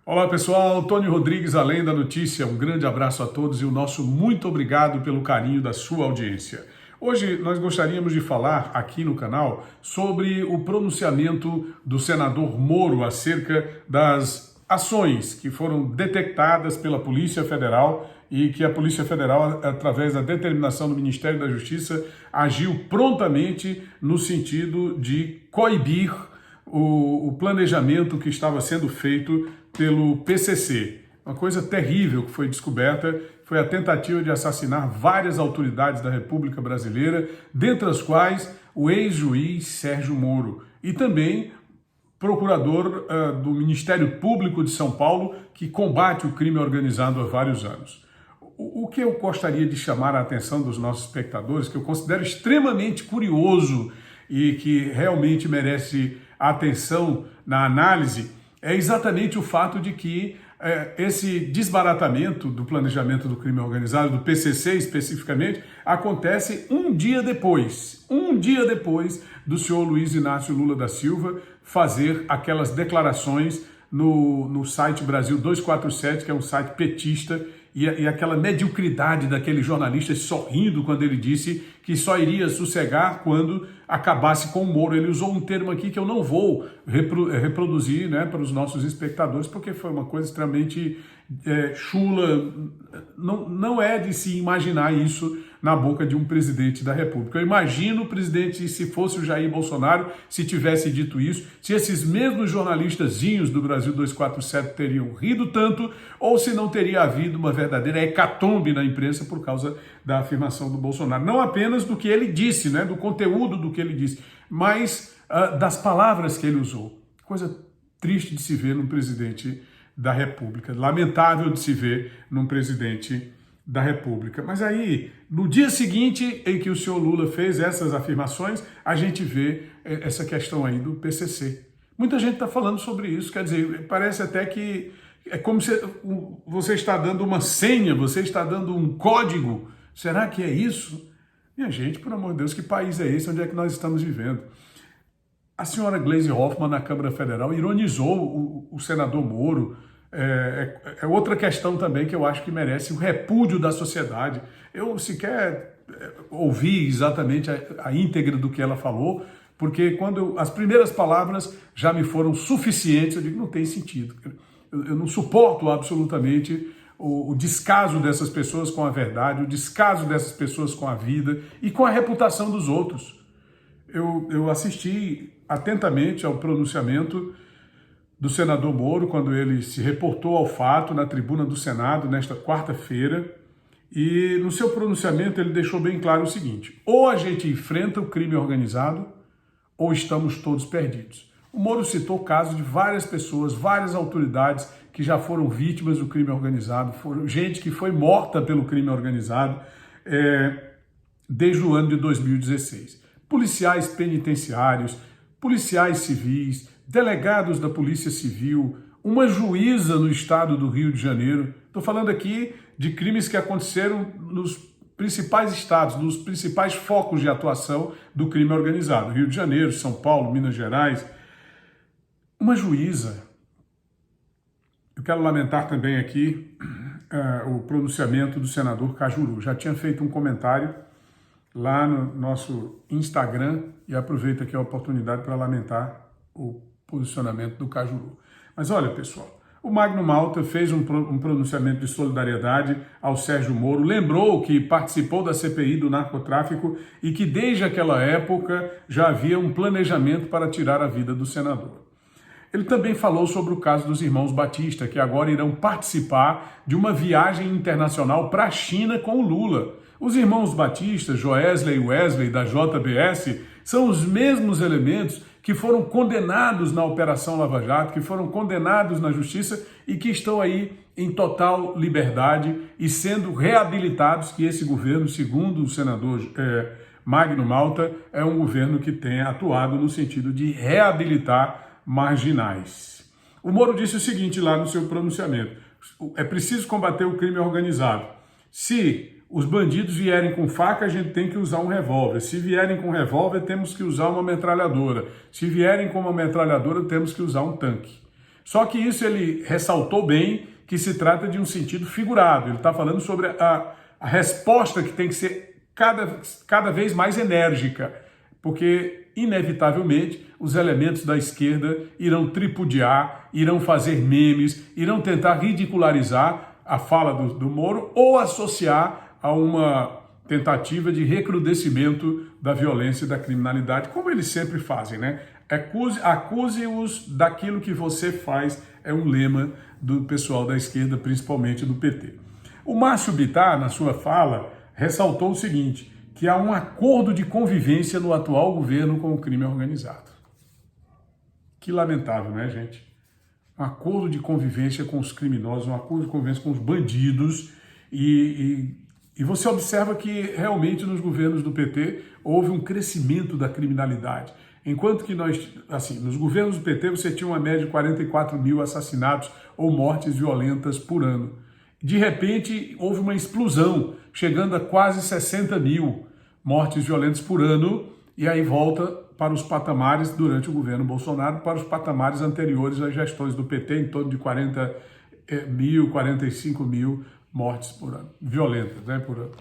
Olá pessoal, Tony Rodrigues, Além da Notícia. Um grande abraço a todos e o nosso muito obrigado pelo carinho da sua audiência. Hoje nós gostaríamos de falar aqui no canal sobre o pronunciamento do senador Moro acerca das ações que foram detectadas pela Polícia Federal e que a Polícia Federal, através da determinação do Ministério da Justiça, agiu prontamente no sentido de coibir o planejamento que estava sendo feito pelo PCC. Uma coisa terrível que foi descoberta foi a tentativa de assassinar várias autoridades da República Brasileira, dentre as quais o ex-juiz Sérgio Moro e também procurador do Ministério Público de São Paulo, que combate o crime organizado há vários anos. O que eu gostaria de chamar a atenção dos nossos espectadores, que eu considero extremamente curioso e que realmente merece atenção na análise, é exatamente o fato de que esse desbaratamento do planejamento do crime organizado, do PCC especificamente, acontece um dia depois do senhor Luiz Inácio Lula da Silva fazer aquelas declarações no site Brasil 247, que é um site petista, e aquela mediocridade daquele jornalista sorrindo quando ele disse que só iria sossegar quando acabasse com o Moro. Ele usou um termo aqui que eu não vou reproduzir, né, para os nossos espectadores, porque foi uma coisa extremamente chula. Não é de se imaginar isso na boca de um presidente da República. Eu imagino o presidente, se fosse o Jair Bolsonaro, se tivesse dito isso, se esses mesmos jornalistazinhos do Brasil 247 teriam rido tanto, ou se não teria havido uma verdadeira hecatombe na imprensa por causa da afirmação do Bolsonaro. Não apenas do que ele disse, né, do conteúdo do que ele disse, mas das palavras que ele usou. Coisa triste de se ver num presidente da República, lamentável de se ver num presidente da República. Mas aí, no dia seguinte em que o senhor Lula fez essas afirmações, a gente vê essa questão aí do PCC. Muita gente está falando sobre isso, quer dizer, parece até que é como se você está dando uma senha, você está dando um código. Será que é isso? Minha gente, por amor de Deus, que país é esse? Onde é que nós estamos vivendo? A senhora Gleisi Hoffmann, na Câmara Federal, ironizou o senador Moro. É outra questão também que eu acho que merece o repúdio da sociedade. Eu sequer ouvi exatamente a íntegra do que ela falou, porque quando as primeiras palavras já me foram suficientes, eu digo, não tem sentido. Eu não suporto absolutamente o descaso dessas pessoas com a verdade, o descaso dessas pessoas com a vida e com a reputação dos outros. Eu assisti atentamente ao pronunciamento do senador Moro, quando ele se reportou ao fato na tribuna do Senado, nesta quarta-feira, e no seu pronunciamento ele deixou bem claro o seguinte: ou a gente enfrenta o crime organizado, ou estamos todos perdidos. O Moro citou casos de várias pessoas, várias autoridades que já foram vítimas do crime organizado, gente que foi morta pelo crime organizado desde o ano de 2016. Policiais penitenciários, policiais civis, delegados da Polícia Civil, uma juíza no estado do Rio de Janeiro. Estou falando aqui de crimes que aconteceram nos principais estados, nos principais focos de atuação do crime organizado. Rio de Janeiro, São Paulo, Minas Gerais. Uma juíza. Eu quero lamentar também aqui o pronunciamento do senador Cajuru. Já tinha feito um comentário lá no nosso Instagram e aproveito aqui a oportunidade para lamentar o posicionamento do Cajuru. Mas olha, pessoal, o Magno Malta fez um pronunciamento de solidariedade ao Sérgio Moro, lembrou que participou da CPI do narcotráfico e que desde aquela época já havia um planejamento para tirar a vida do senador. Ele também falou sobre o caso dos irmãos Batista, que agora irão participar de uma viagem internacional para a China com o Lula. Os irmãos Batista, Joesley e Wesley, da JBS, são os mesmos elementos que foram condenados na Operação Lava Jato, que foram condenados na Justiça e que estão aí em total liberdade e sendo reabilitados, que esse governo, segundo o senador Magno Malta, é um governo que tem atuado no sentido de reabilitar marginais. O Moro disse o seguinte lá no seu pronunciamento: é preciso combater o crime organizado. Se os bandidos vierem com faca, a gente tem que usar um revólver. Se vierem com revólver, temos que usar uma metralhadora. Se vierem com uma metralhadora, temos que usar um tanque. Só que isso ele ressaltou bem que se trata de um sentido figurado. Ele está falando sobre a resposta que tem que ser cada vez mais enérgica, porque, inevitavelmente, os elementos da esquerda irão tripudiar, irão fazer memes, irão tentar ridicularizar a fala do Moro ou associar a uma tentativa de recrudescimento da violência e da criminalidade, como eles sempre fazem, né? Acuse-os daquilo que você faz, é um lema do pessoal da esquerda, principalmente do PT. O Márcio Bittar, na sua fala, ressaltou o seguinte, que há um acordo de convivência no atual governo com o crime organizado. Que lamentável, né, gente? Um acordo de convivência com os criminosos, um acordo de convivência com os bandidos, e você observa que realmente nos governos do PT houve um crescimento da criminalidade. Enquanto que nos governos do PT você tinha uma média de 44 mil assassinatos ou mortes violentas por ano. De repente houve uma explosão, chegando a quase 60 mil mortes violentas por ano, e aí volta para os patamares durante o governo Bolsonaro, para os patamares anteriores às gestões do PT, em torno de 40 mil, 45 mil mortes por ano, violentas, né, por ano.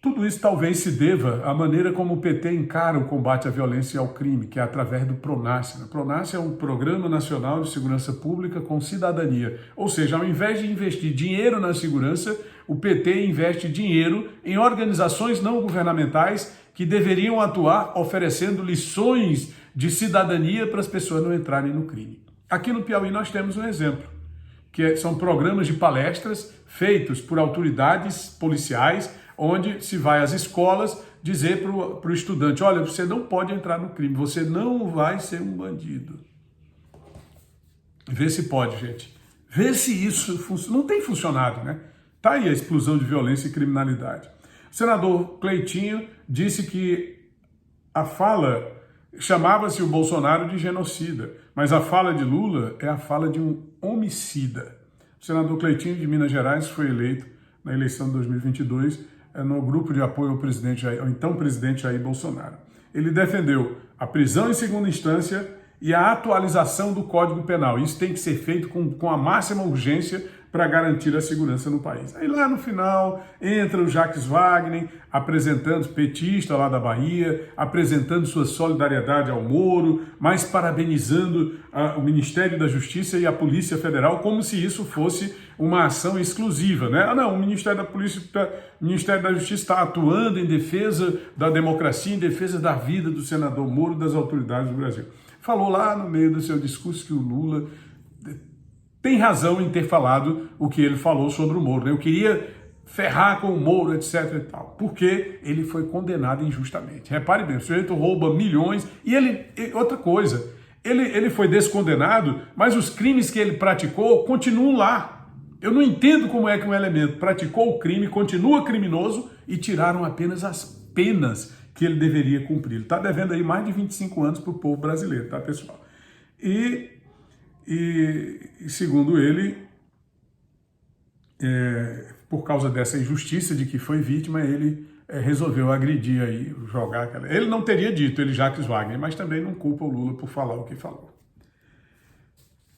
Tudo isso talvez se deva à maneira como o PT encara o combate à violência e ao crime, que é através do PRONASSE. O PRONASSE é um Programa Nacional de Segurança Pública com Cidadania. Ou seja, ao invés de investir dinheiro na segurança, o PT investe dinheiro em organizações não governamentais que deveriam atuar oferecendo lições de cidadania para as pessoas não entrarem no crime. Aqui no Piauí nós temos um exemplo, que são programas de palestras feitos por autoridades policiais, onde se vai às escolas dizer para o estudante, olha, você não pode entrar no crime, você não vai ser um bandido. Vê se pode, gente. Vê se isso funciona. Não tem funcionado, né? Tá aí a explosão de violência e criminalidade. O senador Cleitinho disse que a fala chamava-se o Bolsonaro de genocida, mas a fala de Lula é a fala de um homicida. O senador Cleitinho de Minas Gerais foi eleito na eleição de 2022 no grupo de apoio ao presidente, ao então presidente Jair Bolsonaro. Ele defendeu a prisão em segunda instância e a atualização do Código Penal. Isso tem que ser feito com a máxima urgência para garantir a segurança no país. Aí lá no final entra o Jacques Wagner, apresentando, petista lá da Bahia, apresentando sua solidariedade ao Moro, mas parabenizando o Ministério da Justiça e a Polícia Federal como se isso fosse uma ação exclusiva, né? Ah, não, o Ministério da Justiça está atuando em defesa da democracia, em defesa da vida do senador Moro e das autoridades do Brasil. Falou lá no meio do seu discurso que o Lula tem razão em ter falado o que ele falou sobre o Moro, né? Eu queria ferrar com o Moro, etc e tal, porque ele foi condenado injustamente. Repare bem, o sujeito rouba milhões e outra coisa, ele foi descondenado, mas os crimes que ele praticou continuam lá. Eu não entendo como é que um elemento praticou o crime, continua criminoso e tiraram apenas as penas que ele deveria cumprir. Ele está devendo aí mais de 25 anos para o povo brasileiro, tá, pessoal? E segundo ele, por causa dessa injustiça de que foi vítima, ele resolveu agredir aí, jogar aquela... Ele não teria dito, ele Jacques Wagner, mas também não culpa o Lula por falar o que falou.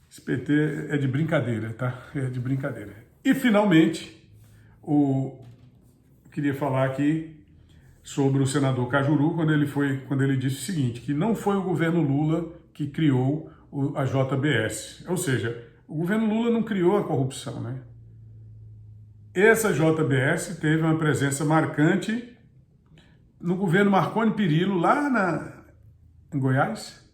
Esse PT é de brincadeira, tá? É de brincadeira. E, finalmente, eu queria falar aqui sobre o senador Cajuru, quando ele disse o seguinte, que não foi o governo Lula que criou a JBS. Ou seja, o governo Lula não criou a corrupção, né? Essa JBS teve uma presença marcante no governo Marconi Perillo, lá em Goiás.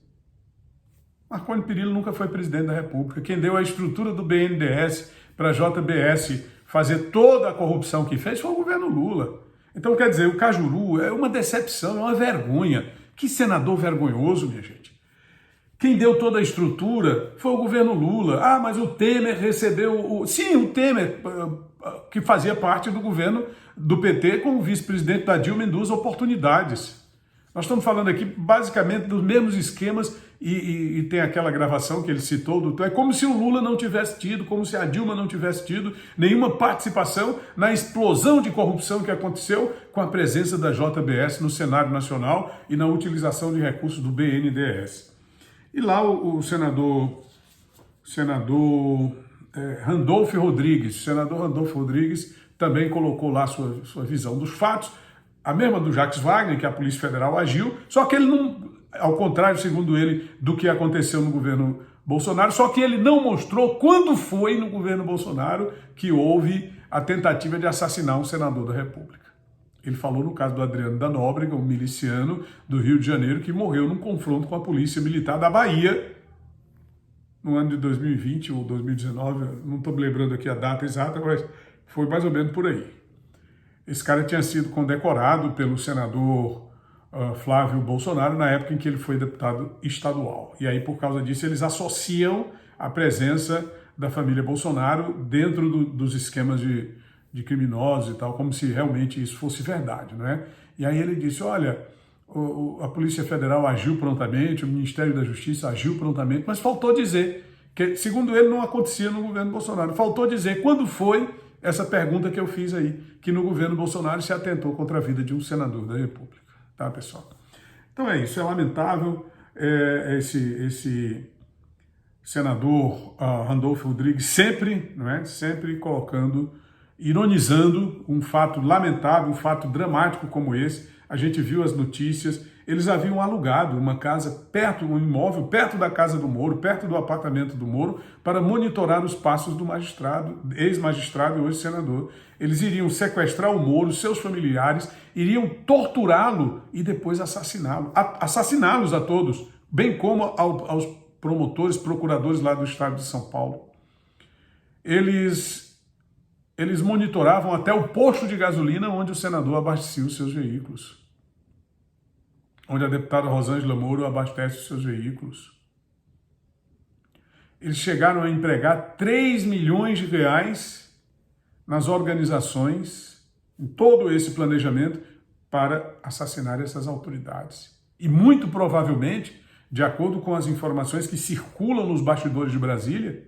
Marconi Perillo nunca foi presidente da República. Quem deu a estrutura do BNDES para a JBS fazer toda a corrupção que fez foi o governo Lula. Então, quer dizer, o Cajuru é uma decepção, é uma vergonha. Que senador vergonhoso, minha gente. Quem deu toda a estrutura foi o governo Lula. Ah, mas o Temer recebeu... Sim, o Temer, que fazia parte do governo do PT com o vice-presidente da Dilma em duas oportunidades. Nós estamos falando aqui basicamente dos mesmos esquemas e tem aquela gravação que ele citou, é como se o Lula não tivesse tido, como se a Dilma não tivesse tido nenhuma participação na explosão de corrupção que aconteceu com a presença da JBS no cenário nacional e na utilização de recursos do BNDES. E lá o senador senador Randolfo Rodrigues. O senador Randolfo Rodrigues também colocou lá sua visão dos fatos, a mesma do Jacques Wagner, que a Polícia Federal agiu, só que ele não, ao contrário, segundo ele, do que aconteceu no governo Bolsonaro, só que ele não mostrou quando foi no governo Bolsonaro que houve a tentativa de assassinar um senador da República. Ele falou no caso do Adriano da Nóbrega, um miliciano do Rio de Janeiro, que morreu num confronto com a Polícia Militar da Bahia, no ano de 2020 ou 2019, não estou me lembrando aqui a data exata, mas foi mais ou menos por aí. Esse cara tinha sido condecorado pelo senador Flávio Bolsonaro na época em que ele foi deputado estadual. E aí, por causa disso, eles associam a presença da família Bolsonaro dentro dos esquemas de criminosos e tal, como se realmente isso fosse verdade, não é? E aí ele disse, olha, a Polícia Federal agiu prontamente, o Ministério da Justiça agiu prontamente, mas faltou dizer, que segundo ele não acontecia no governo Bolsonaro, faltou dizer quando foi essa pergunta que eu fiz aí, que no governo Bolsonaro se atentou contra a vida de um senador da República, tá, pessoal? Então é isso, é lamentável esse senador Randolfo Rodrigues sempre, não é, sempre ironizando um fato lamentável, um fato dramático como esse. A gente viu as notícias, eles haviam alugado uma casa perto, um imóvel perto da casa do Moro, perto do apartamento do Moro, para monitorar os passos do magistrado, ex-magistrado e hoje senador. Eles iriam sequestrar o Moro, seus familiares, iriam torturá-lo e depois assassiná-los a todos, bem como aos promotores, procuradores lá do estado de São Paulo. Eles monitoravam até o posto de gasolina onde o senador abastecia os seus veículos, onde a deputada Rosângela Moro abastece os seus veículos. Eles chegaram a empregar 3 milhões de reais nas organizações, em todo esse planejamento, para assassinar essas autoridades. E muito provavelmente, de acordo com as informações que circulam nos bastidores de Brasília,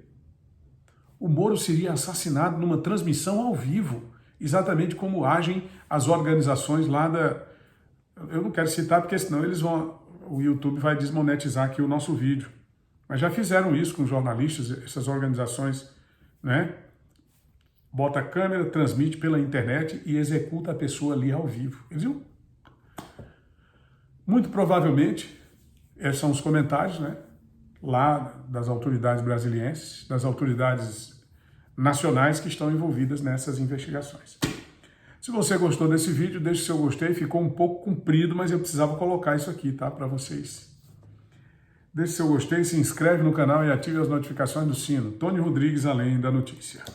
o Moro seria assassinado numa transmissão ao vivo, exatamente como agem as organizações lá da... Eu não quero citar porque senão o YouTube vai desmonetizar aqui o nosso vídeo. Mas já fizeram isso com jornalistas, essas organizações, né? Bota a câmera, transmite pela internet e executa a pessoa ali ao vivo. Viu? Muito provavelmente, esses são os comentários, né? Lá das autoridades brasilienses, das autoridades nacionais que estão envolvidas nessas investigações. Se você gostou desse vídeo, deixe seu gostei, ficou um pouco comprido, mas eu precisava colocar isso aqui, tá, para vocês. Deixe seu gostei, se inscreve no canal e ative as notificações do sino. Tony Rodrigues, Além da Notícia.